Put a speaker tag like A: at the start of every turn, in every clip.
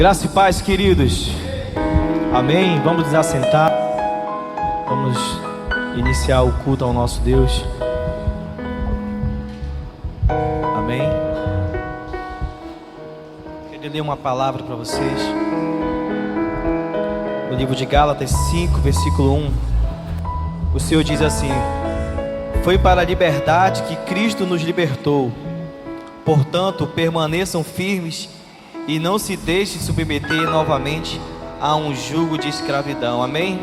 A: Graça e paz, queridos. Amém. Vamos nos assentar. Vamos iniciar o culto ao nosso Deus. Amém. Queria ler uma palavra para vocês. No livro de Gálatas 5, versículo 1. O Senhor diz assim: foi para a liberdade que Cristo nos libertou. Portanto, permaneçam firmes e não se deixem submeter novamente a um jugo de escravidão. Amém?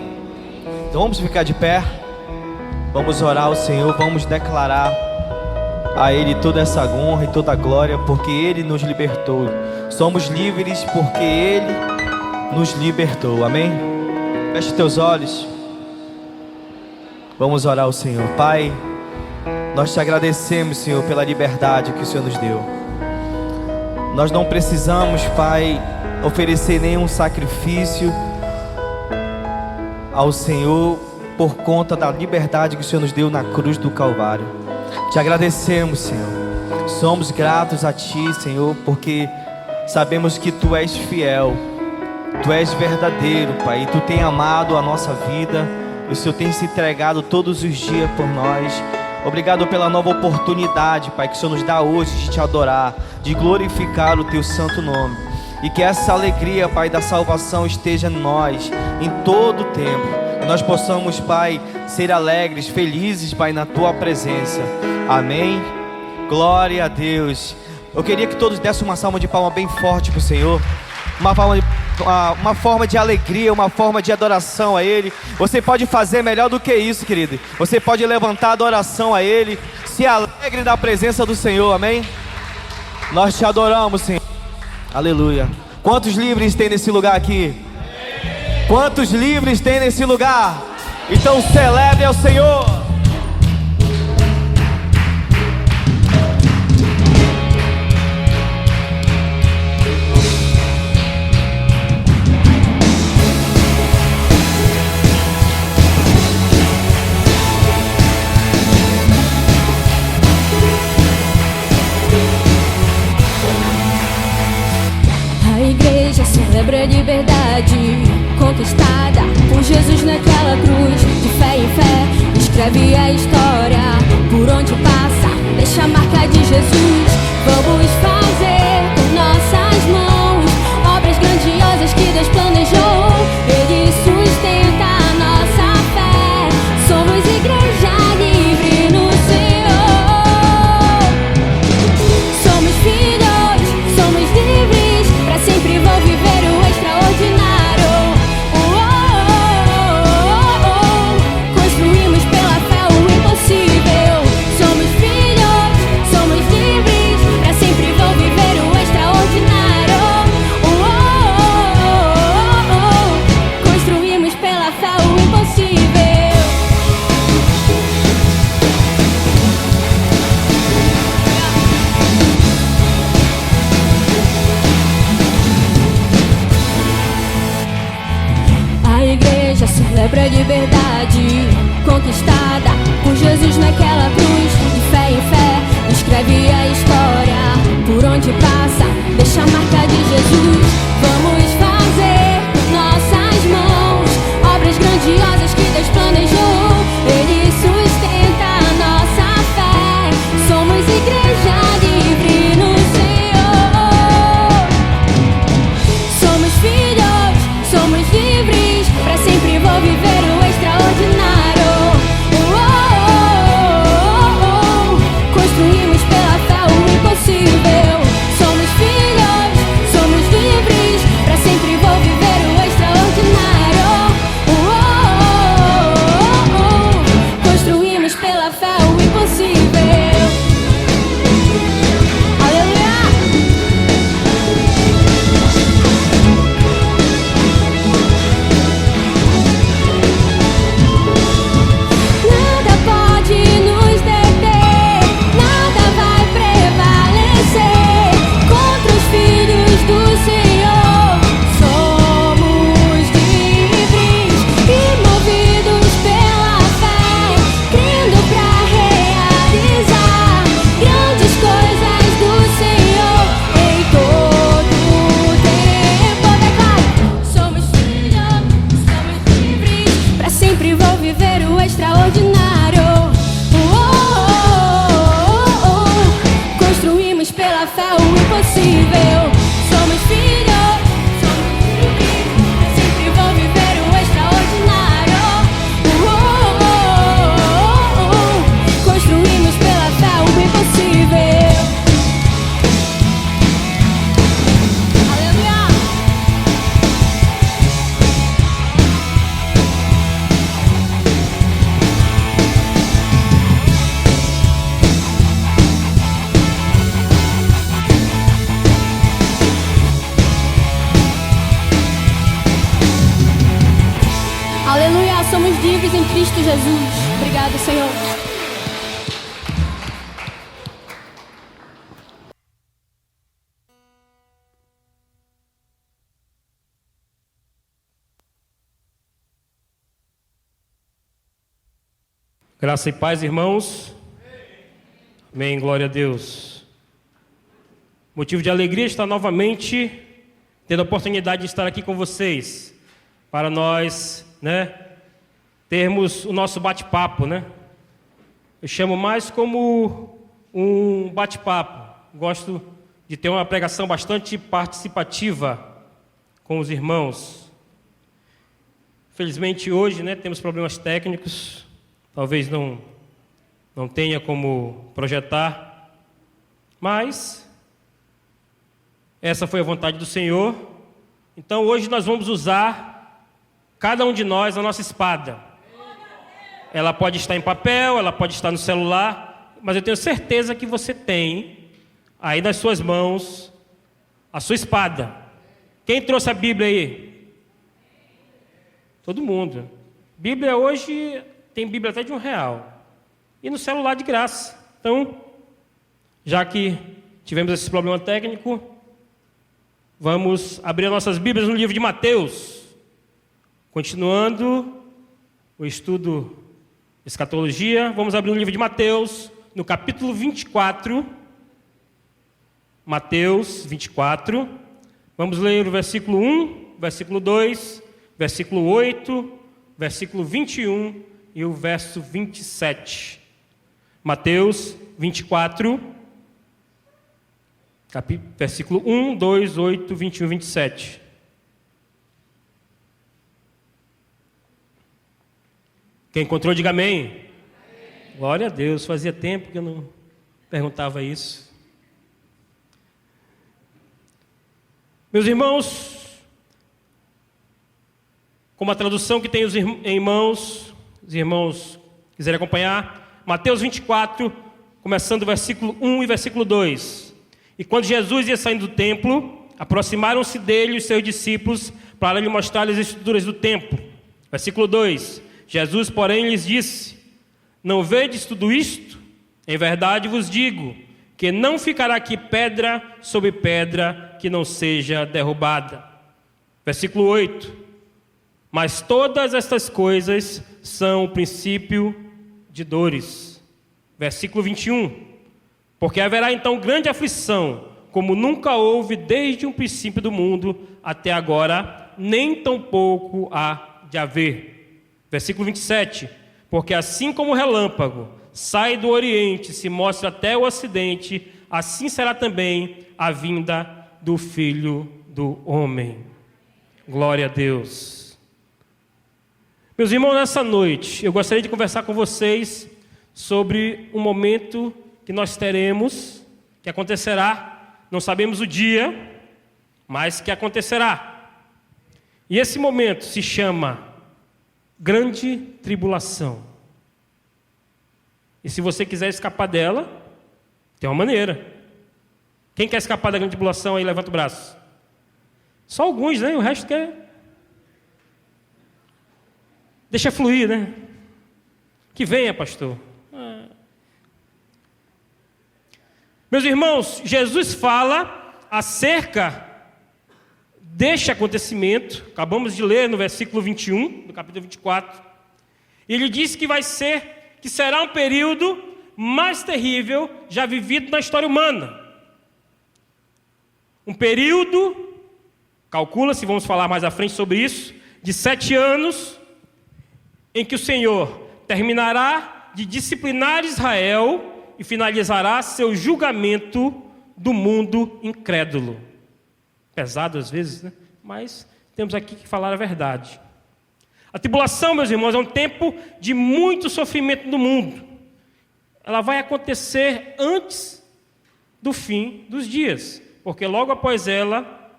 A: Então vamos ficar de pé. Vamos orar ao Senhor. Vamos declarar a Ele toda essa honra e toda a glória, porque Ele nos libertou. Somos livres porque Ele nos libertou. Amém? Feche teus olhos. Vamos orar ao Senhor. Pai, nós te agradecemos, Senhor, pela liberdade que o Senhor nos deu. Nós não precisamos, Pai, oferecer nenhum sacrifício ao Senhor por conta da liberdade que o Senhor nos deu na cruz do Calvário. Te agradecemos, Senhor. Somos gratos a Ti, Senhor, porque sabemos que Tu és fiel, Tu és verdadeiro, Pai, e Tu tem amado a nossa vida. O Senhor tem se entregado todos os dias por nós. Obrigado pela nova oportunidade, Pai, que o Senhor nos dá hoje de Te adorar, de glorificar o Teu santo nome. E que essa alegria, Pai, da salvação esteja em nós, em todo o tempo. Que nós possamos, Pai, ser alegres, felizes, Pai, na Tua presença. Amém. Glória a Deus. Eu queria que todos dessem uma salva de palma bem forte para o Senhor. Uma forma de alegria, uma forma de adoração a Ele. Você pode fazer melhor do que isso, querido. Você pode levantar a adoração a Ele. Se alegre na presença do Senhor, amém? Nós Te adoramos, Senhor. Aleluia. Quantos livres tem nesse lugar aqui? Quantos livres tem nesse lugar? Então celebre ao Senhor.
B: Celebra a liberdade conquistada por Jesus naquela cruz. De fé em fé, escreve a história. Por onde passa, deixa a marca de Jesus. Vamos fazer com nossas mãos obras grandiosas que Deus planejou. Ele sustenta a nossa fé. Somos igreja livre no Senhor. Somos filhos, somos livres. Pra sempre vou viver o extraordinário. Construímos pela fé o impossível. Somos filhos, somos livres. Pra sempre vou viver o extraordinário. Construímos pela fé o impossível. A igreja celebra a liberdade conquistada por Jesus naquela cruz. De fé em fé, escreve a história. Por onde passa, deixa a marca de Jesus. Vamos fazer com nossas mãos obras grandiosas que Deus planejou. Ele sustenta a nossa fé. Somos igreja livre no Senhor. Somos filhos, somos livres. Pra sempre vou viver o extraordinário. Construímos pela fé o impossível. Somos filhos, somos livres. melhores em Cristo Jesus. Obrigado, Senhor.
C: Graça e paz, irmãos. Amém, glória a Deus. Motivo de alegria estar novamente tendo a oportunidade de estar aqui com vocês, para nós, termos o nosso bate-papo, Eu chamo mais como um bate-papo. Gosto de ter uma pregação bastante participativa com os irmãos. Felizmente hoje, temos problemas técnicos. Talvez não tenha como projetar, mas essa foi a vontade do Senhor. Então hoje nós vamos usar, cada um de nós, a nossa espada. Ela pode estar em papel, ela pode estar no celular, mas eu tenho certeza que você tem aí nas suas mãos a sua espada. Quem trouxe a Bíblia aí? Todo mundo. Bíblia hoje... Tem Bíblia até de R$1. E no celular de graça. Então, já que tivemos esse problema técnico, vamos abrir nossas Bíblias no livro de Mateus. Continuando o estudo de escatologia, vamos abrir no livro de Mateus, no capítulo 24. Mateus 24. Vamos ler o versículo 1, versículo 2, versículo 8, versículo 21 e o verso 27. Mateus 24, versículo 1, 2, 8, 21 e 27. Quem encontrou, diga amém. Amém. Glória a Deus, fazia tempo que eu não perguntava isso. Meus irmãos, como a tradução que tem em mãos, os irmãos quiserem acompanhar, Mateus 24, começando o versículo 1 e versículo 2. E quando Jesus ia saindo do templo, aproximaram-se dele os seus discípulos para lhe mostrar as estruturas do templo. Versículo 2. Jesus, porém, lhes disse: não vedes tudo isto? Em verdade vos digo, que não ficará aqui pedra sobre pedra que não seja derrubada. Versículo 8. Mas todas estas coisas são o princípio de dores. Versículo 21. Porque haverá então grande aflição, como nunca houve desde o princípio do mundo até agora, nem tampouco há de haver. Versículo 27. Porque assim como o relâmpago sai do oriente e se mostra até o ocidente, assim será também a vinda do Filho do Homem. Glória a Deus. Meus irmãos, nessa noite, eu gostaria de conversar com vocês sobre um momento que nós teremos, que acontecerá, não sabemos o dia, mas que acontecerá. E esse momento se chama Grande Tribulação. E se você quiser escapar dela, tem uma maneira. Quem quer escapar da Grande Tribulação aí, levanta o braço. Só alguns, O resto quer... Deixa fluir, Que venha, pastor. Meus irmãos, Jesus fala acerca deste acontecimento. Acabamos de ler no versículo 21, do capítulo 24. Ele diz que será um período mais terrível já vivido na história humana. Um período, calcula-se, vamos falar mais à frente sobre isso, de 7 anos, em que o Senhor terminará de disciplinar Israel e finalizará seu julgamento do mundo incrédulo. Pesado às vezes, mas temos aqui que falar a verdade. A tribulação, meus irmãos, é um tempo de muito sofrimento no mundo. Ela vai acontecer antes do fim dos dias, porque logo após ela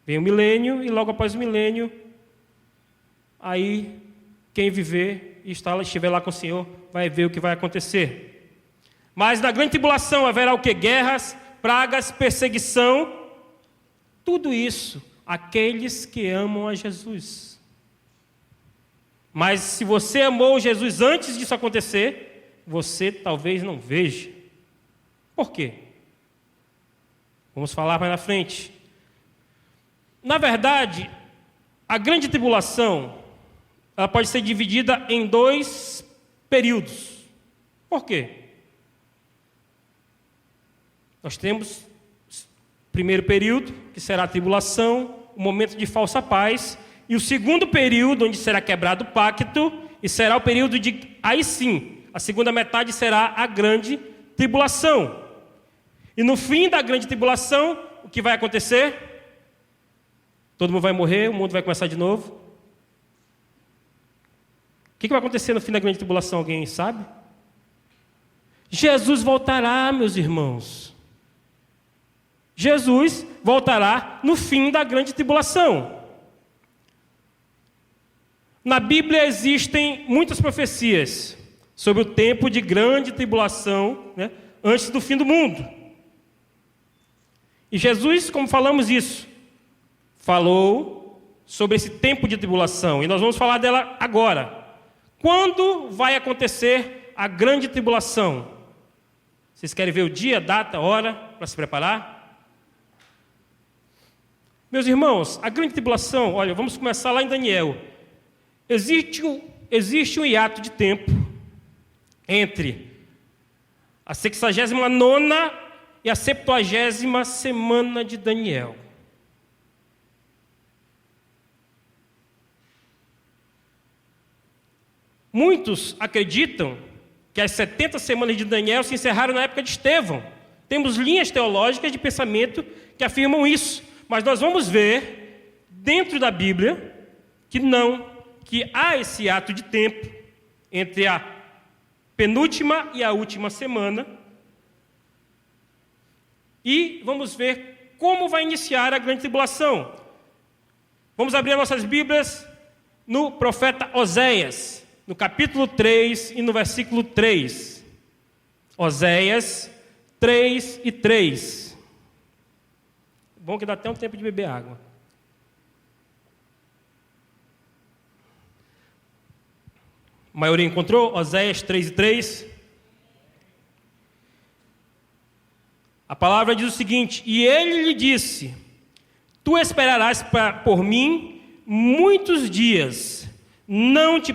C: vem o milênio, e logo após o milênio, aí quem viver e estiver lá com o Senhor vai ver o que vai acontecer. Mas na grande tribulação haverá o que? Guerras, pragas, perseguição. Tudo isso, aqueles que amam a Jesus. Mas se você amou Jesus antes disso acontecer, você talvez não veja. Por quê? Vamos falar mais na frente. Na verdade, a grande tribulação, ela pode ser dividida em 2 períodos. Por quê? Nós temos o primeiro período, que será a tribulação, o momento de falsa paz, e o segundo período, onde será quebrado o pacto, e será o período de, aí sim, a segunda metade será a grande tribulação. E no fim da grande tribulação, o que vai acontecer? Todo mundo vai morrer, o mundo vai começar de novo. O que vai acontecer no fim da grande tribulação? Alguém sabe? Jesus voltará, meus irmãos. Jesus voltará no fim da grande tribulação. Na Bíblia existem muitas profecias sobre o tempo de grande tribulação, né, antes do fim do mundo. E Jesus, como falamos isso, falou sobre esse tempo de tribulação, e nós vamos falar dela agora. Quando vai acontecer a grande tribulação? Vocês querem ver o dia, data, hora, para se preparar? Meus irmãos, a grande tribulação, olha, vamos começar lá em Daniel. Existe um hiato de tempo entre a 69ª e a 70ª semana de Daniel. Muitos acreditam que as 70 semanas de Daniel se encerraram na época de Estevão. Temos linhas teológicas de pensamento que afirmam isso, mas nós vamos ver dentro da Bíblia que não, que há esse ato de tempo entre a penúltima e a última semana. E vamos ver como vai iniciar a grande tribulação. Vamos abrir as nossas Bíblias no profeta Oséias, no capítulo 3 e no versículo 3. Oséias 3 e 3. Bom que dá até um tempo de beber água. A maioria encontrou? Oséias 3 e 3. A palavra diz o seguinte: e ele lhe disse: tu esperarás por mim muitos dias, não te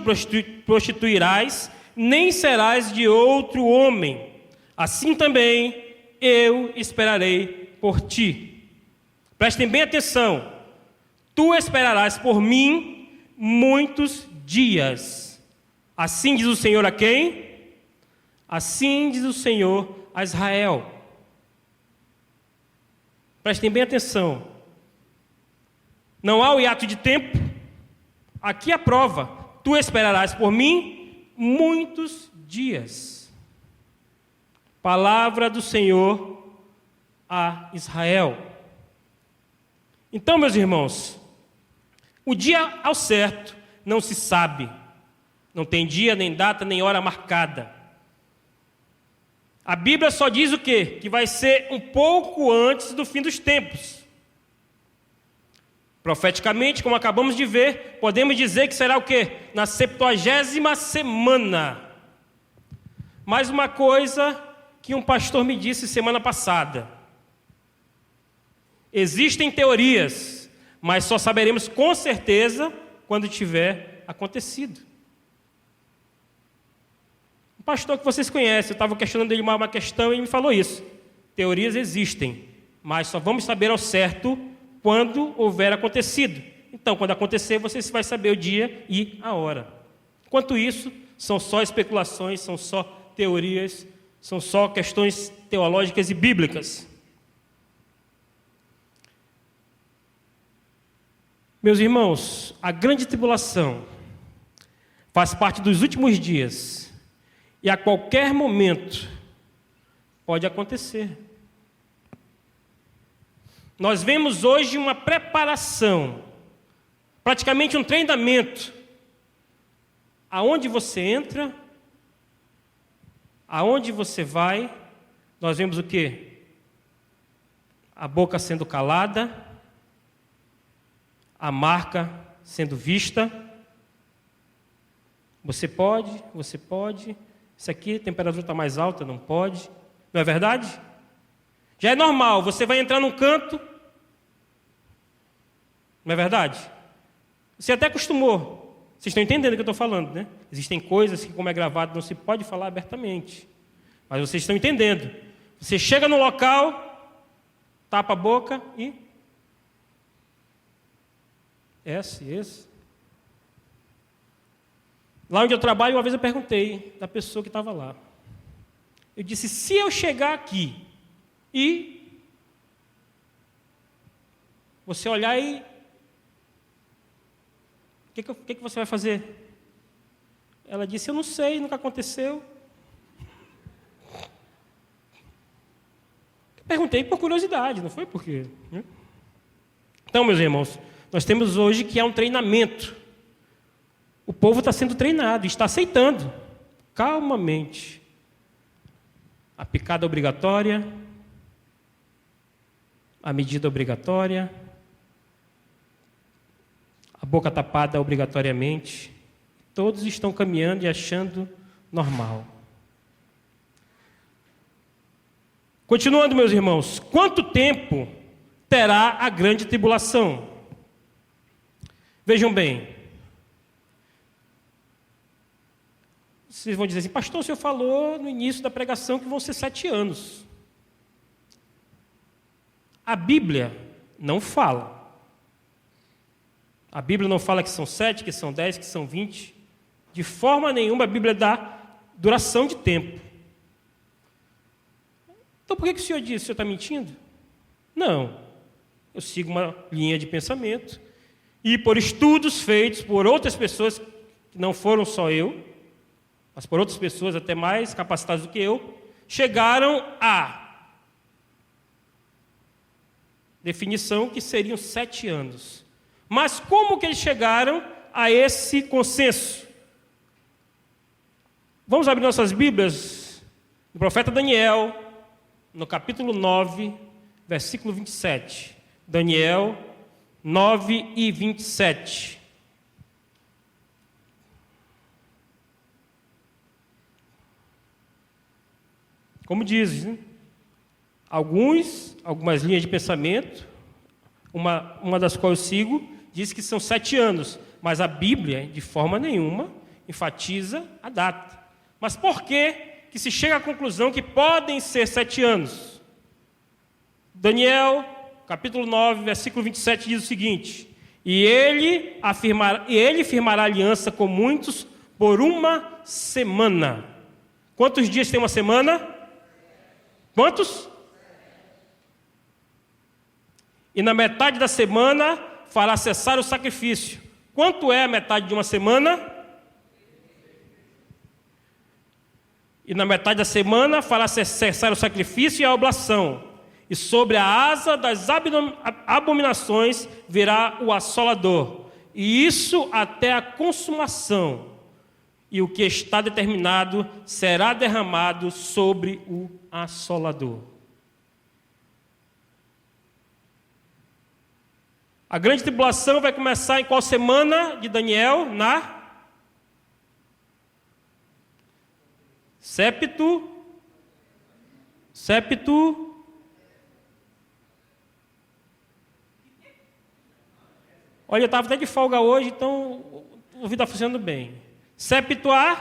C: prostituirás, nem serás de outro homem. Assim também eu esperarei por ti. Prestem bem atenção. Tu esperarás por mim muitos dias. Assim diz o Senhor a quem? Assim diz o Senhor a Israel. Prestem bem atenção. Não há o hiato de tempo. Aqui a prova. Tu esperarás por mim muitos dias. Palavra do Senhor a Israel. Então, meus irmãos, o dia ao certo não se sabe. Não tem dia, nem data, nem hora marcada. A Bíblia só diz o quê? Que vai ser um pouco antes do fim dos tempos. Profeticamente, como acabamos de ver, podemos dizer que será o quê? Na 70ª semana. Mais uma coisa que um pastor me disse semana passada. Existem teorias, mas só saberemos com certeza quando tiver acontecido. Um pastor que vocês conhecem, eu estava questionando ele uma questão e ele me falou isso. Teorias existem, mas só vamos saber ao certo quando houver acontecido. Então, quando acontecer, você vai saber o dia e a hora. Enquanto isso, são só especulações, são só teorias, são só questões teológicas e bíblicas. Meus irmãos, a grande tribulação faz parte dos últimos dias e a qualquer momento pode acontecer. Nós vemos hoje uma preparação, praticamente um treinamento. Aonde você entra, aonde você vai, nós vemos o quê? A boca sendo calada, a marca sendo vista, Você pode, você pode. Isso aqui, a temperatura está mais alta, não pode. Não é verdade? Já é normal, você vai entrar num canto. Não é verdade? Você até acostumou. Vocês estão entendendo o que eu estou falando, né? Existem coisas que, como é gravado, não se pode falar abertamente. Mas vocês estão entendendo. Você chega no local, tapa a boca e... Esse. Lá onde eu trabalho, uma vez eu perguntei da pessoa que estava lá. Eu disse, se eu chegar aqui e você olhar e... O que você vai fazer? Ela disse, eu não sei, nunca aconteceu. Perguntei por curiosidade, não foi por quê? Então, meus irmãos, nós temos hoje que é um treinamento. O povo está sendo treinado, está aceitando, calmamente. A picada obrigatória, a medida obrigatória, a boca tapada obrigatoriamente. Todos estão caminhando e achando normal. Continuando, meus irmãos, quanto tempo terá a grande tribulação? Vejam bem. Vocês vão dizer assim, pastor, o senhor falou no início da pregação que vão ser 7 anos. A Bíblia não fala. A Bíblia não fala que são 7, que são 10, que são 20. De forma nenhuma a Bíblia dá duração de tempo. Então por que o senhor disse? O senhor está mentindo? Não. Eu sigo uma linha de pensamento. E por estudos feitos por outras pessoas, que não foram só eu, mas por outras pessoas até mais capacitadas do que eu, chegaram à definição que seriam 7 anos. Mas como que eles chegaram a esse consenso? Vamos abrir nossas Bíblias no profeta Daniel, no capítulo 9, versículo 27. Daniel 9 e 27. Como diz, né? Algumas linhas de pensamento, uma das quais eu sigo, diz que são 7 anos, mas a Bíblia, de forma nenhuma, enfatiza a data. Mas por que se chega à conclusão que podem ser 7 anos? Daniel, capítulo 9, versículo 27, diz o seguinte: E ele firmará aliança com muitos por 1 semana. Quantos dias tem uma semana? Quantos? E na metade da semana fará cessar o sacrifício. Quanto é a metade de uma semana? E na metade da semana fará cessar o sacrifício e a oblação. E sobre a asa das abominações virá o assolador. E isso até a consumação. E o que está determinado será derramado sobre o assolador. A grande tribulação vai começar em qual semana de Daniel? Na Séptimo. Olha, eu estava até de folga hoje, então o ouvido está funcionando bem. Septua.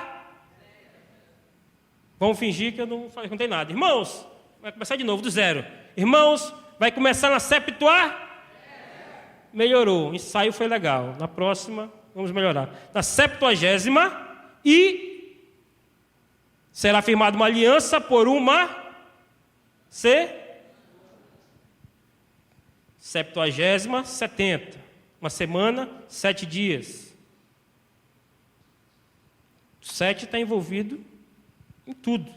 C: Vamos fingir que eu não contei nada. Irmãos, vai começar de novo, do zero. Irmãos, vai começar na Septua. Melhorou, o ensaio foi legal. Na próxima, vamos melhorar. Na 70ª, e será firmada uma aliança por 70ª, 70. Uma semana, 7 dias. 7 está envolvido em tudo.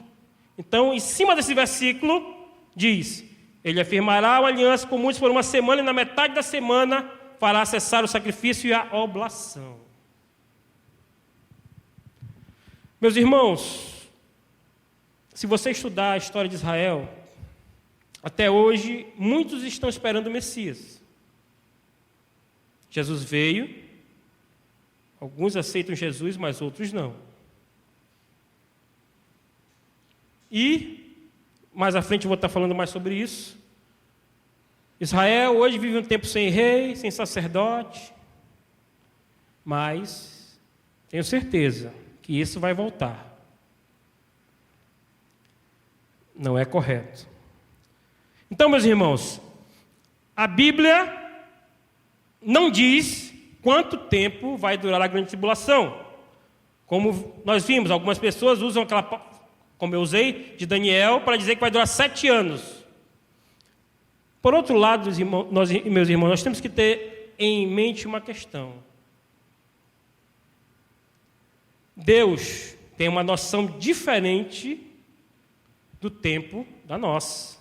C: Então, em cima desse versículo, diz: Ele afirmará uma aliança com muitos por 1 semana, e na metade da semana fará cessar o sacrifício e a oblação. Meus irmãos, se você estudar a história de Israel, até hoje, muitos estão esperando o Messias. Jesus veio, Alguns aceitam Jesus, mas outros não. E, mais à frente eu vou estar falando mais sobre isso. Israel hoje vive um tempo sem rei, sem sacerdote, mas tenho certeza que isso vai voltar. Não é correto. Então, meus irmãos, a Bíblia não diz quanto tempo vai durar a grande tribulação. Como nós vimos, algumas pessoas usam aquela, como eu usei, de Daniel, para dizer que vai durar 7 anos. Por outro lado, meus irmãos, nós temos que ter em mente uma questão. Deus tem uma noção diferente do tempo da nossa.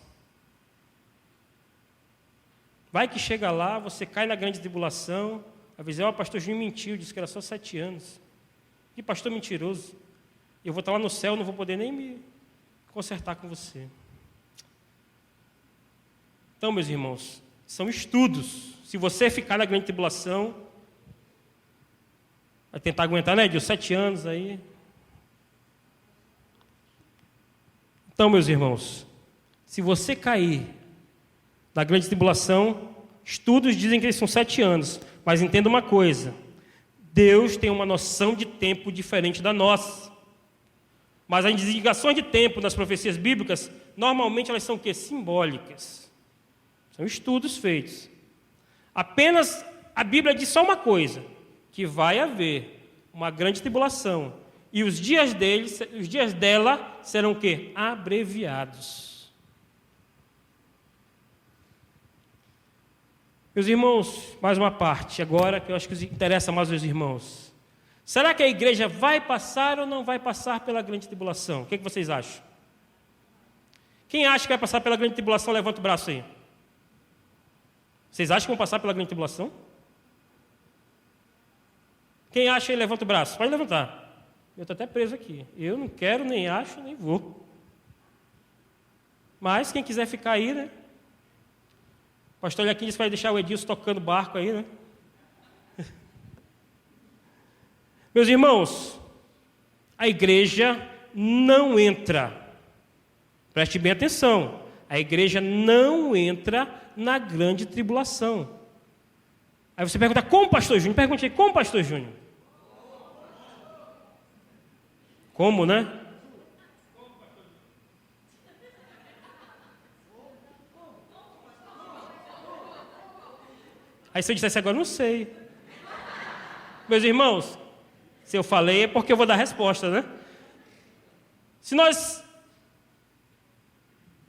C: Vai que chega lá, você cai na grande tribulação, avisei, o pastor Júnior mentiu, disse que era só 7 anos. Que pastor mentiroso. Eu vou estar lá no céu, não vou poder nem me consertar com você. Então, meus irmãos, são estudos. Se você ficar na grande tribulação, vai tentar aguentar, né, de 7 anos aí. Então, meus irmãos, se você cair na grande tribulação, estudos dizem que eles são 7 anos, mas entenda uma coisa, Deus tem uma noção de tempo diferente da nossa. Mas as indicações de tempo nas profecias bíblicas, normalmente elas são o quê? Simbólicas. São estudos feitos. Apenas a Bíblia diz só uma coisa, que vai haver uma grande tribulação. E os dias dela serão o quê? Abreviados. Meus irmãos, mais uma parte agora, que eu acho que interessa mais aos irmãos. Será que a igreja vai passar ou não vai passar pela grande tribulação? O que vocês acham? Quem acha que vai passar pela grande tribulação, levanta o braço aí. Vocês acham que vão passar pela grande tribulação? Quem acha aí, levanta o braço. Pode levantar. Eu estou até preso aqui. Eu não quero, nem acho, nem vou. Mas quem quiser ficar aí, né? O pastor aqui disse que vai deixar o Edilson tocando barco aí, né? Meus irmãos, a igreja não entra. Preste bem atenção. A igreja não entra na grande tribulação. Aí você pergunta, como, pastor Júnior? Pergunte aí, como, pastor Júnior? Como, né? Aí se eu dissesse agora, não sei. Meus irmãos, se eu falei é porque eu vou dar resposta, né?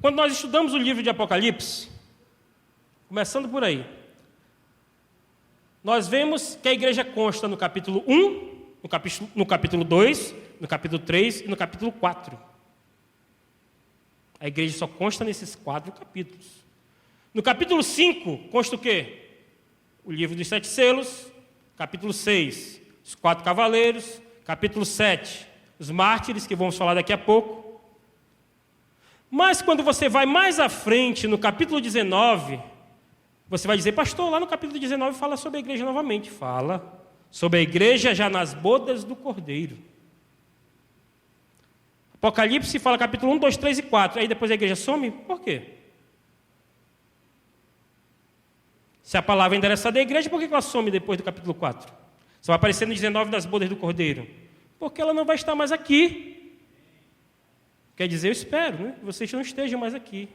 C: Quando nós estudamos o livro de Apocalipse, começando por aí, nós vemos que a igreja consta no capítulo 1, no capítulo 2, no capítulo 3 e no capítulo 4. A igreja só consta nesses 4 capítulos. No capítulo 5, consta o quê? O livro dos 7 selos. Capítulo 6, os 4 cavaleiros. Capítulo 7, os mártires, que vamos falar daqui a pouco. Mas quando você vai mais à frente, no capítulo 19, você vai dizer, pastor, lá no capítulo 19 fala sobre a igreja novamente. Fala sobre a igreja já nas bodas do Cordeiro. Apocalipse fala capítulo 1, 2, 3 e 4. Aí depois a igreja some? Por quê? Se a palavra é endereçada à igreja, por que ela some depois do capítulo 4? Só vai aparecer no 19 das bodas do Cordeiro. Porque ela não vai estar mais aqui. Quer dizer, eu espero, né? Que vocês não estejam mais aqui.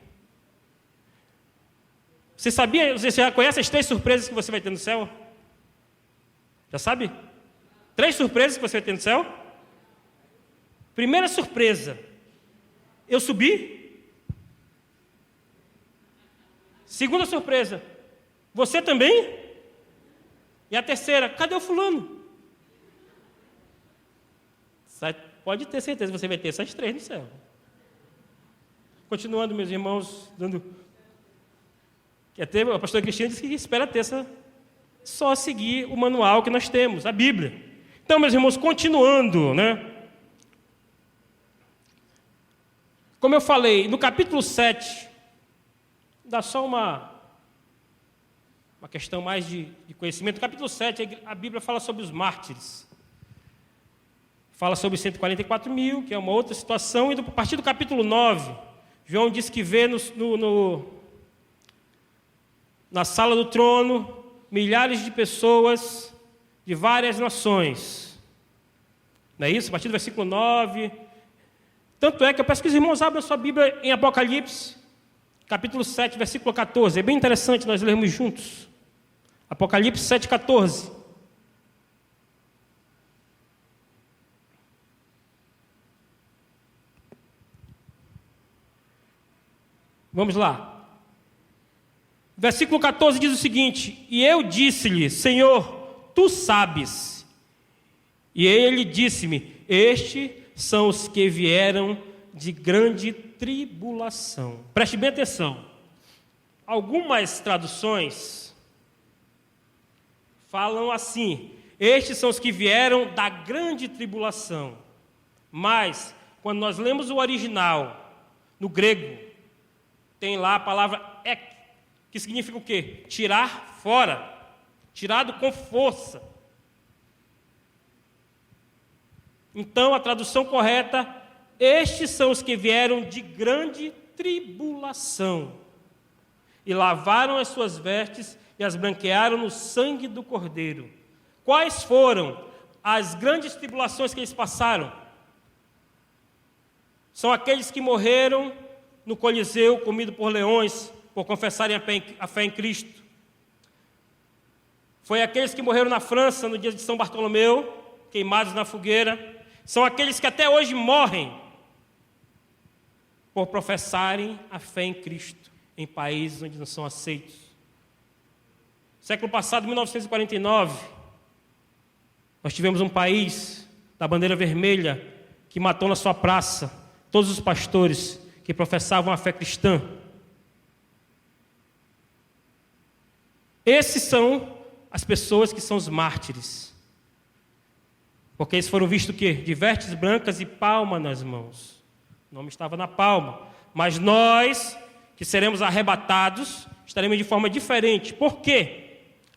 C: Você sabia, você já conhece as 3 surpresas que você vai ter no céu? Já sabe? 3 surpresas que você vai ter no céu? Primeira surpresa, eu subi. Segunda surpresa, você também? E a terceira, cadê o fulano? Pode ter certeza, você vai ter essas 3 no céu. Continuando, meus irmãos, a pastora Cristina disse que espera ter só seguir o manual que nós temos, a Bíblia. Então, meus irmãos, continuando, né? Como eu falei, no capítulo 7, dá só uma questão mais de conhecimento. No capítulo 7, a Bíblia fala sobre os mártires. fala sobre 144 mil, que é uma outra situação. E a partir do capítulo 9, João diz que vê na sala do trono milhares de pessoas de várias nações. Não é isso? A partir do versículo 9. Tanto é que eu peço que os irmãos abram a sua Bíblia em Apocalipse, capítulo 7, versículo 14. É bem interessante nós lermos juntos. Apocalipse 7, 14. Vamos lá. Versículo 14 diz o seguinte: E eu disse-lhe, Senhor, tu sabes. E ele disse-me: Estes são os que vieram de grande tribulação. Preste bem atenção. Algumas traduções falam assim: estes são os que vieram da grande tribulação. Mas, quando nós lemos o original, no grego, tem lá a palavra ek, que significa o quê? Tirar fora, tirado com força. Então, a tradução correta: estes são os que vieram de grande tribulação, e lavaram as suas vestes e as branquearam no sangue do Cordeiro. Quais foram as grandes tribulações que eles passaram? São aqueles que morreram no Coliseu, comido por leões, por confessarem a fé em Cristo. Foi aqueles que morreram na França, no dia de São Bartolomeu, queimados na fogueira. São aqueles que até hoje morrem por professarem a fé em Cristo, em países onde não são aceitos. Século passado, 1949, nós tivemos um país da bandeira vermelha que matou na sua praça todos os pastores que professavam a fé cristã. Esses são as pessoas que são os mártires, porque eles foram vistos o quê? De vestes brancas e palma nas mãos. O nome estava na palma. Mas nós, que seremos arrebatados, estaremos de forma diferente. Por quê?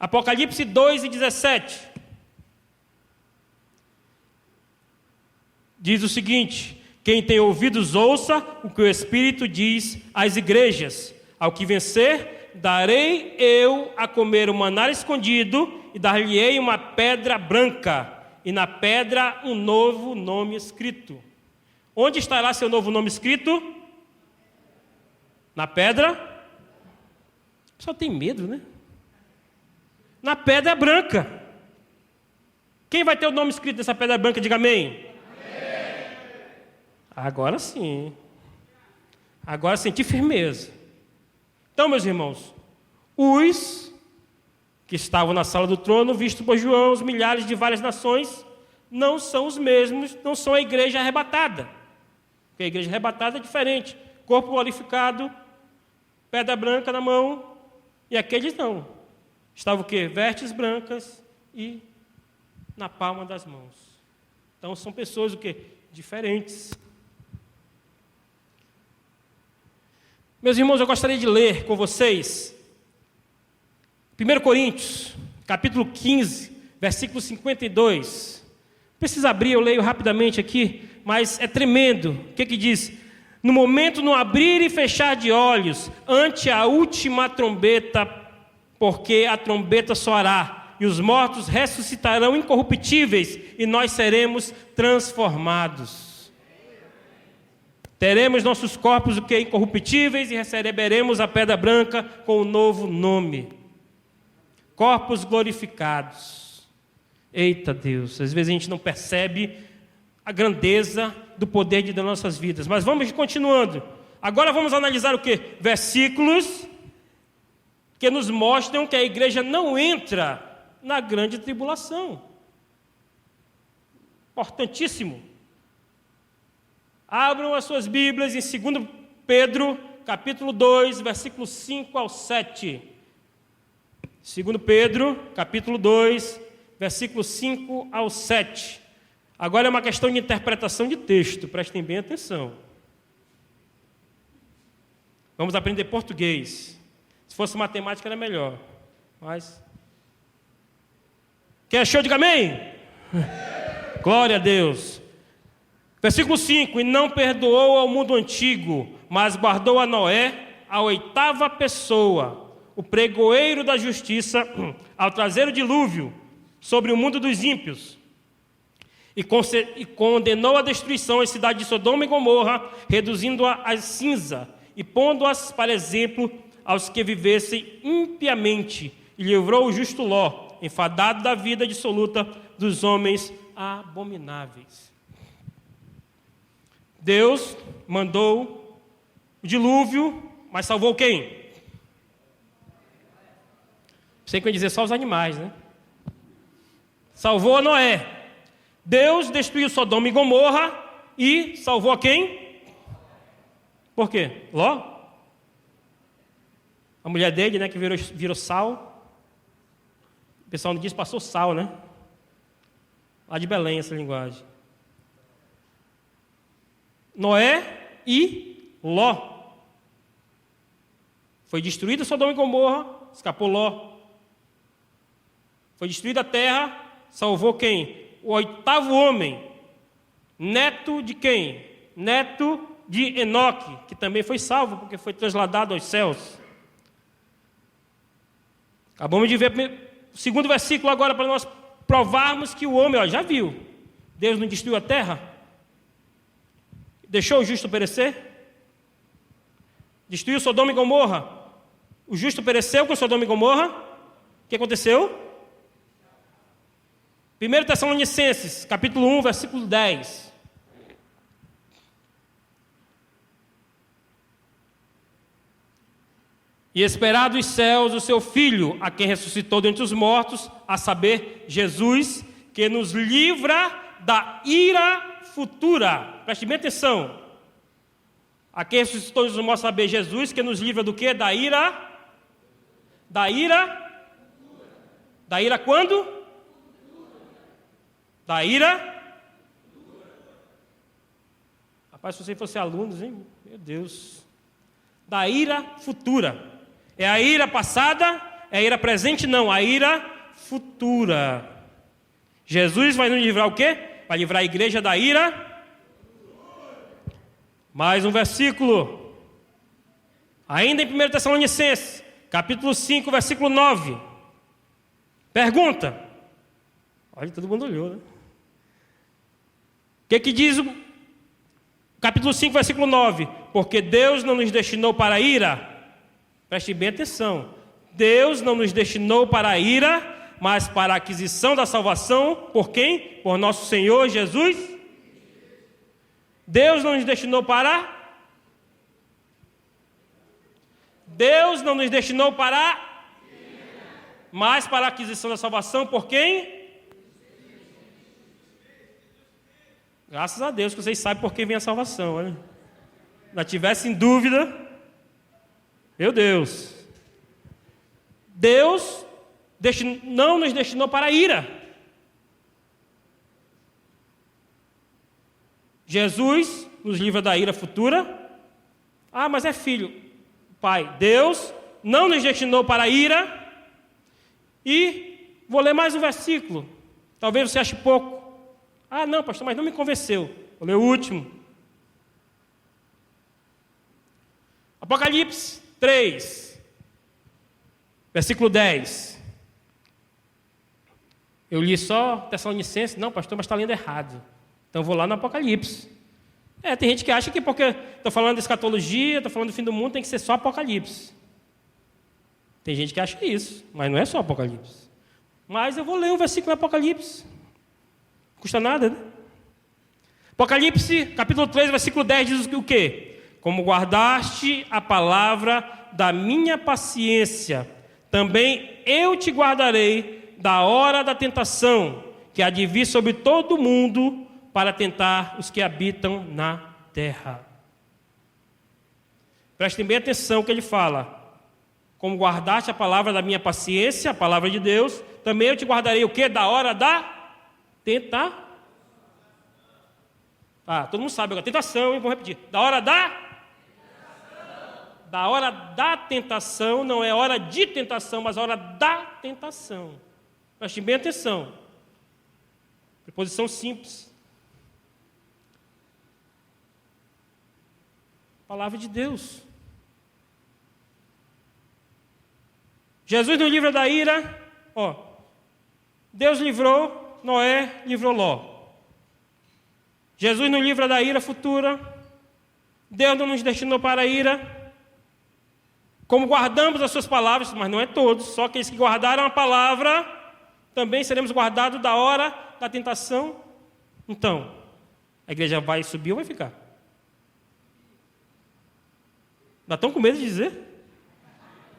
C: Apocalipse 2:17 diz o seguinte: quem tem ouvidos, ouça o que o Espírito diz às igrejas. Ao que vencer, darei eu a comer o maná escondido, e dar-lhe-ei uma pedra branca, e na pedra um novo nome escrito. Onde estará seu novo nome escrito? Na pedra? Só tem medo, né? Na pedra branca. Quem vai ter o nome escrito nessa pedra branca? Diga amém. Agora sim. Agora senti firmeza. Então, meus irmãos, os que estavam na sala do trono, visto por João, os milhares de várias nações, não são os mesmos, não são a igreja arrebatada. Porque a igreja arrebatada é diferente. Corpo glorificado, pedra branca na mão, e aqueles não. Estavam o quê? Vestes brancas e na palma das mãos. Então são pessoas o quê? Diferentes. Meus irmãos, eu gostaria de ler com vocês 1 Coríntios, capítulo 15, versículo 52. Não precisa abrir, eu leio rapidamente aqui, mas é tremendo. O que diz? No momento, no abrir e fechar de olhos, ante a última trombeta, porque a trombeta soará, e os mortos ressuscitarão incorruptíveis, e nós seremos transformados. Teremos nossos corpos o que? Incorruptíveis, e receberemos a pedra branca com um novo nome. Corpos glorificados. Eita Deus, às vezes a gente não percebe a grandeza do poder de Deus nas nossas vidas. Mas vamos continuando. Agora vamos analisar o quê? Versículos que nos mostram que a igreja não entra na grande tribulação. Importantíssimo. Abram as suas Bíblias em 2 Pedro, capítulo 2, versículos 5 ao 7. 2 Pedro, capítulo 2, versículos 5 ao 7. Agora é uma questão de interpretação de texto, prestem bem atenção. Vamos aprender português. Se fosse matemática era melhor, mas... Quem achou, diga amém. Glória a Deus. Versículo 5: E não perdoou ao mundo antigo, mas guardou a Noé, a 8ª pessoa, o pregoeiro da justiça, ao trazer o dilúvio sobre o mundo dos ímpios. E condenou a destruição as cidades de Sodoma e Gomorra, reduzindo-a a cinza, e pondo-as para exemplo aos que vivessem impiamente, e livrou o justo Ló, enfadado da vida dissoluta dos homens abomináveis. Deus mandou o dilúvio, mas salvou quem? Sei que eu ia dizer só os animais, né? Salvou a Noé. Deus destruiu Sodoma e Gomorra e salvou a quem? Por quê? Ló? A mulher dele, né, que virou sal. O pessoal não diz, passou sal, né? Lá de Belém essa linguagem. Noé e Ló. Foi destruída Sodoma e Gomorra, escapou Ló. Foi destruída a terra, salvou quem? O 8º homem, neto de quem? Neto de Enoque, que também foi salvo, porque foi trasladado aos céus. Acabamos de ver o segundo versículo agora, para nós provarmos que o homem, já viu, Deus não destruiu a terra? Deixou o justo perecer? Destruiu Sodoma e Gomorra. O justo pereceu com Sodoma e Gomorra. O que aconteceu? 1 Tessalonicenses, capítulo 1, versículo 10. E esperar dos céus o seu Filho, a quem ressuscitou dentre os mortos, a saber, Jesus, que nos livra da ira futura. Preste bem atenção. A quem ressuscitou dentre os mortos, a saber, Jesus, que nos livra do quê? Da ira? Da ira? Da ira quando? Da ira? Rapaz, se você fosse alunos, hein? Meu Deus. Da ira futura. É a ira passada? É a ira presente? Não, a ira futura. Jesus vai nos livrar o quê? Vai livrar a igreja da ira. Mais um versículo. Ainda em 1 Tessalonicenses, capítulo 5, versículo 9. Pergunta. Olha, todo mundo olhou, né? O que diz o capítulo 5, versículo 9? Porque Deus não nos destinou para a ira. Preste bem atenção. Deus não nos destinou para a ira, mas para a aquisição da salvação. Por quem? Por nosso Senhor Jesus. Deus não nos destinou para... Deus não nos destinou para... Mas para a aquisição da salvação. Por quem? Graças a Deus que vocês sabem por que vem a salvação. Olha. Se tivessem dúvida, meu Deus. Deus não nos destinou para a ira. Jesus nos livra da ira futura. Ah, mas é filho. Pai, Deus não nos destinou para a ira. E vou ler mais um versículo. Talvez você ache pouco. Ah, não, pastor, mas não me convenceu. Vou ler o último. Apocalipse 3, versículo 10. Eu li só Tessalonicenses. Não, pastor, mas está lendo errado. Então vou lá no Apocalipse. Tem gente que acha que porque estou falando de escatologia, estou falando do fim do mundo, tem que ser só Apocalipse. Tem gente que acha isso, mas não é só Apocalipse. Mas eu vou ler um versículo do Apocalipse. Custa nada, né? Apocalipse, capítulo 3, versículo 10, diz o quê? Como guardaste a palavra da minha paciência, também eu te guardarei da hora da tentação, que há de vir sobre todo o mundo, para tentar os que habitam na terra. Prestem bem atenção no que ele fala. Como guardaste a palavra da minha paciência, a palavra de Deus, também eu te guardarei o quê? Da hora da tentação. Todo mundo sabe agora. Tentação, hein? Vou repetir. Da hora da tentação. Da hora da tentação, não é hora de tentação, mas hora da tentação. Preste bem atenção. Preposição simples. Palavra de Deus. Jesus nos livra da ira. Deus livrou Noé, livrou Ló. Jesus nos livra da ira futura. Deus não nos destinou para a ira. Como guardamos as suas palavras, mas não é todos, só aqueles que guardaram a palavra, também seremos guardados da hora da tentação. Então, a igreja vai subir ou vai ficar? Ainda estão com medo de dizer?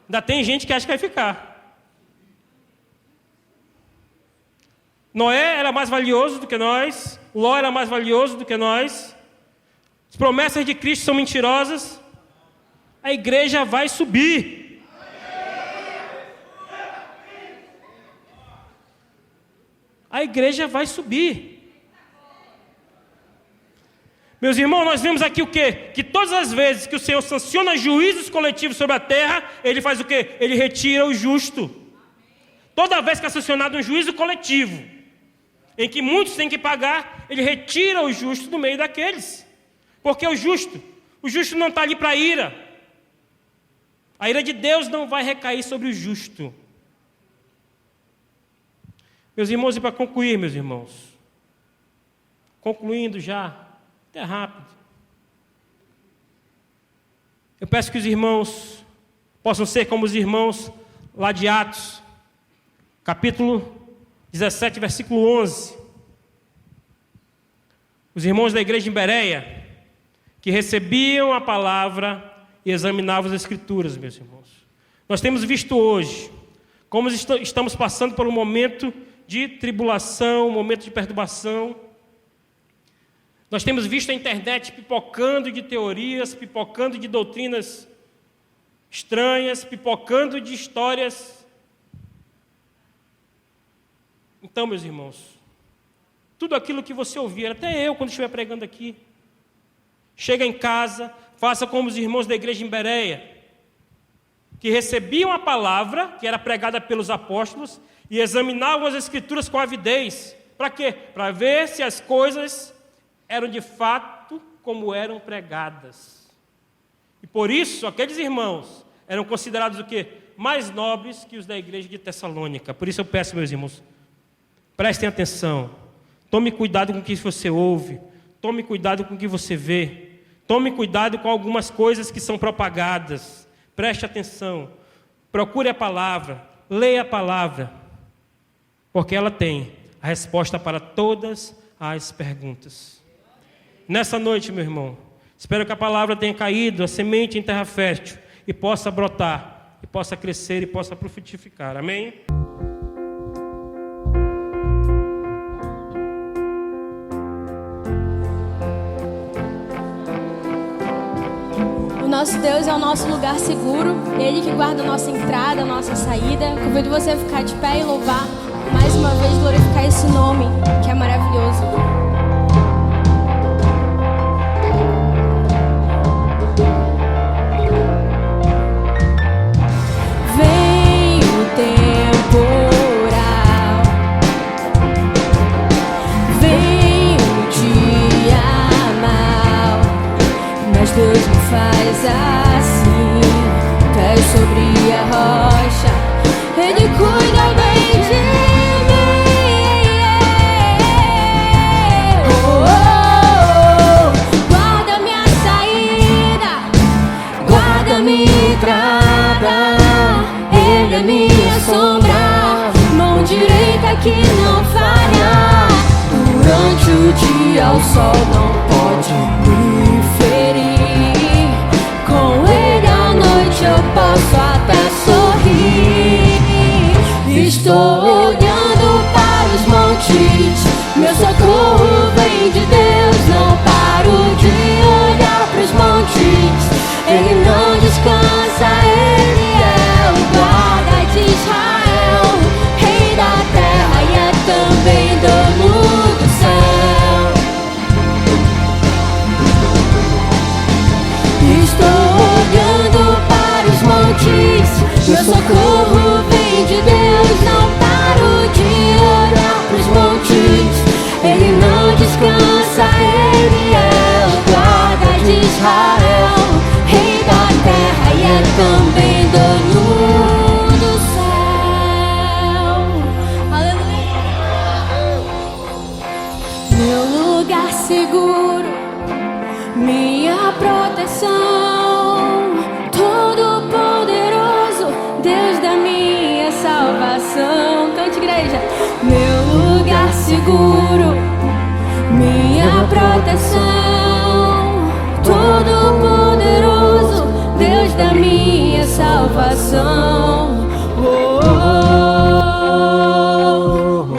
C: Ainda tem gente que acha que vai ficar. Noé era mais valioso do que nós, Ló era mais valioso do que nós, as promessas de Cristo são mentirosas, a igreja vai subir. A igreja vai subir. Meus irmãos, nós vemos aqui o quê? Que todas as vezes que o Senhor sanciona juízos coletivos sobre a terra, Ele faz o quê? Ele retira o justo. Toda vez que é sancionado um juízo coletivo, em que muitos têm que pagar, Ele retira o justo do meio daqueles. Porque o justo não está ali para ira. A ira de Deus não vai recair sobre o justo. Meus irmãos, e para concluir, meus irmãos, concluindo já, até rápido, eu peço que os irmãos possam ser como os irmãos lá de Atos, capítulo 17, versículo 11. Os irmãos da igreja em Bereia, que recebiam a palavra e examinavam as Escrituras, meus irmãos. Nós temos visto hoje como estamos passando por um momento de tribulação, um momento de perturbação. Nós temos visto a internet pipocando de teorias, pipocando de doutrinas estranhas, pipocando de histórias. Então, meus irmãos, tudo aquilo que você ouvir, até eu quando estiver pregando aqui, chega em casa, faça como os irmãos da igreja em Bereia, que recebiam a palavra que era pregada pelos apóstolos e examinavam as Escrituras com avidez. Para quê? Para ver se as coisas eram de fato como eram pregadas. E por isso, aqueles irmãos eram considerados o quê? Mais nobres que os da igreja de Tessalônica. Por isso eu peço, meus irmãos, prestem atenção. Tome cuidado com o que você ouve. Tome cuidado com o que você vê. Tome cuidado com algumas coisas que são propagadas. Preste atenção. Procure a palavra. Leia a palavra. Porque ela tem a resposta para todas as perguntas. Nessa noite, meu irmão, espero que a palavra tenha caído, a semente em terra fértil, e possa brotar, e possa crescer, e possa frutificar. Amém?
B: O nosso Deus é o nosso lugar seguro, Ele que guarda a nossa entrada, a nossa saída. Convido você a ficar de pé e louvar, mais uma vez glorificar esse nome, que é maravilhoso. Deus me faz assim, pés sobre a rocha, Ele cuida bem de mim. Guarda minha saída, guarda minha entrada, Ele é minha sombra, mão direita que não falha. Durante o dia o sol não pode me ferir. Com Ele à noite eu posso até sorrir. Estou olhando para os montes, meu socorro vem de Deus. Não paro de olhar para os montes, Ele não descansa, Ele é o guarda de Israel, Rei da terra e é também dono do céu. Estou olhando para os montes, meu socorro vem de Deus. Não paro de olhar para os montes, Ele não descansa, seguro, minha proteção, Todo-Poderoso, Deus da minha salvação. Cante, igreja. Meu lugar seguro, minha proteção, Todo-Poderoso, Deus da minha salvação. Oh, oh, oh, oh, oh,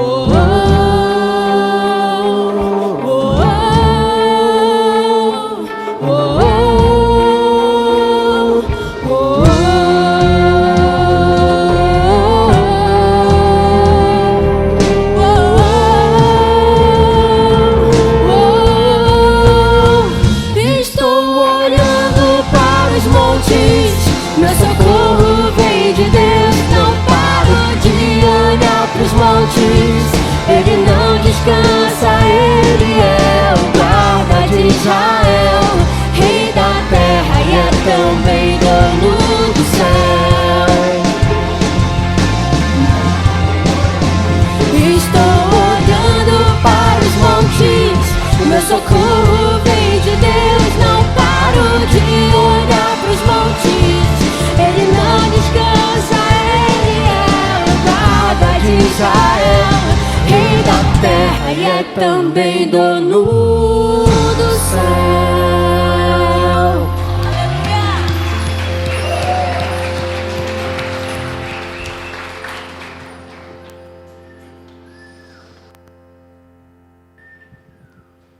B: oh, oh, oh. Meu socorro vem de Deus, não paro de olhar pros montes. Ele não descansa, Ele é o guarda de Israel, Rei da terra e é também dono do céu. Estou olhando para os montes, meu socorro vem de Deus, não paro de olhar pros montes. Ele não descansa, Ele é o guarda de Israel, Rei da terra e é também dono do céu.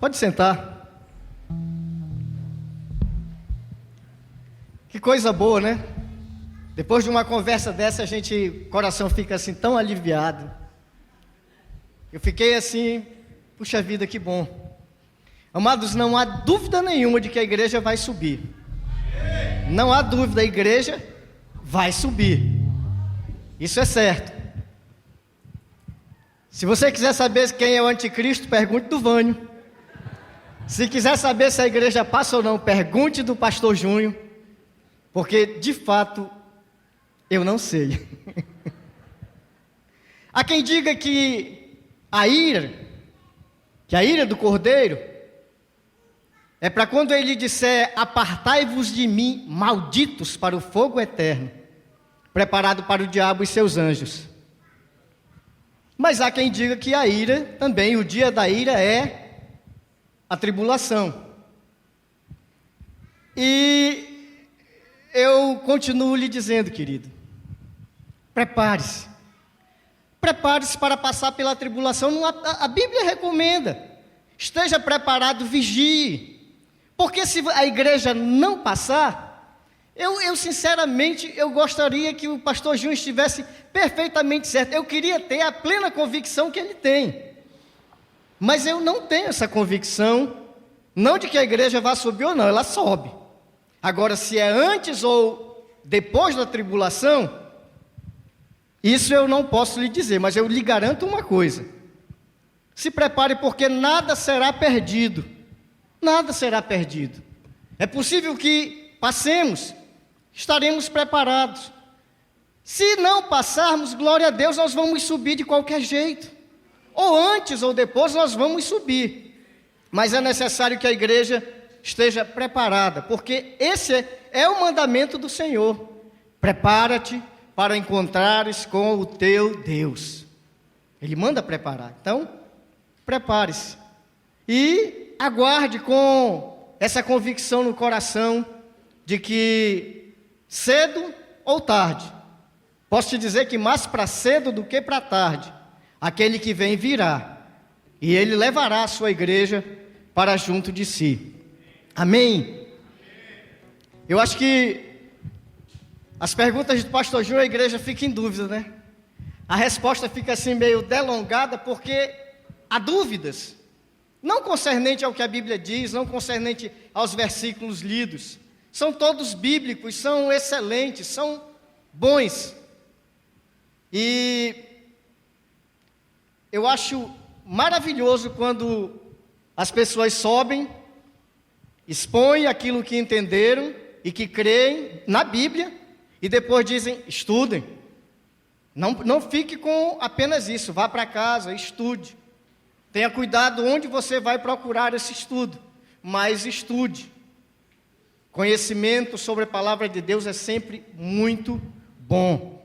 D: Pode sentar. Que coisa boa, né? Depois de uma conversa dessa, o coração fica assim tão aliviado. Eu fiquei assim, puxa vida, que bom. Amados, não há dúvida nenhuma de que a igreja vai subir. Não há dúvida, a igreja vai subir. Isso é certo. Se você quiser saber quem é o anticristo, pergunte do Vânio. Se quiser saber se a igreja passa ou não, pergunte do pastor Júnior. Porque, de fato, eu não sei. Há quem diga que a ira do Cordeiro, é para quando ele disser: apartai-vos de mim, malditos, para o fogo eterno, preparado para o diabo e seus anjos. Mas há quem diga que a ira, também, o dia da ira é a tribulação. E eu continuo lhe dizendo, querido, prepare-se. Prepare-se para passar pela tribulação. A Bíblia recomenda: esteja preparado, vigie. Porque se a igreja não passar, eu sinceramente, eu gostaria que o pastor Júnior estivesse perfeitamente certo. Eu queria ter a plena convicção que ele tem. Mas eu não tenho essa convicção, não de que a igreja vai subir ou não, ela sobe. Agora, se é antes ou depois da tribulação, isso eu não posso lhe dizer, mas eu lhe garanto uma coisa: se prepare, porque nada será perdido. Nada será perdido. É possível que passemos, estaremos preparados. Se não passarmos, glória a Deus, nós vamos subir de qualquer jeito. Ou antes ou depois nós vamos subir. Mas é necessário que a igreja esteja preparada, porque esse é o mandamento do Senhor: prepara-te para encontrares com o teu Deus. Ele manda preparar. Então, prepare-se e aguarde com essa convicção no coração de que cedo ou tarde, posso te dizer que mais para cedo do que para tarde, aquele que vem virá, e ele levará a sua igreja para junto de si. Amém? Eu acho que as perguntas do pastor Júnior, a igreja fica em dúvida, né? A resposta fica assim meio delongada, porque há dúvidas, não concernente ao que a Bíblia diz, não concernente aos versículos lidos. São todos bíblicos, são excelentes, são bons. E eu acho maravilhoso quando as pessoas sobem, expõem aquilo que entenderam e que creem na Bíblia, e depois dizem: estudem. Não fique com apenas isso, vá para casa, estude. Tenha cuidado onde você vai procurar esse estudo, mas estude. Conhecimento sobre a palavra de Deus é sempre muito bom.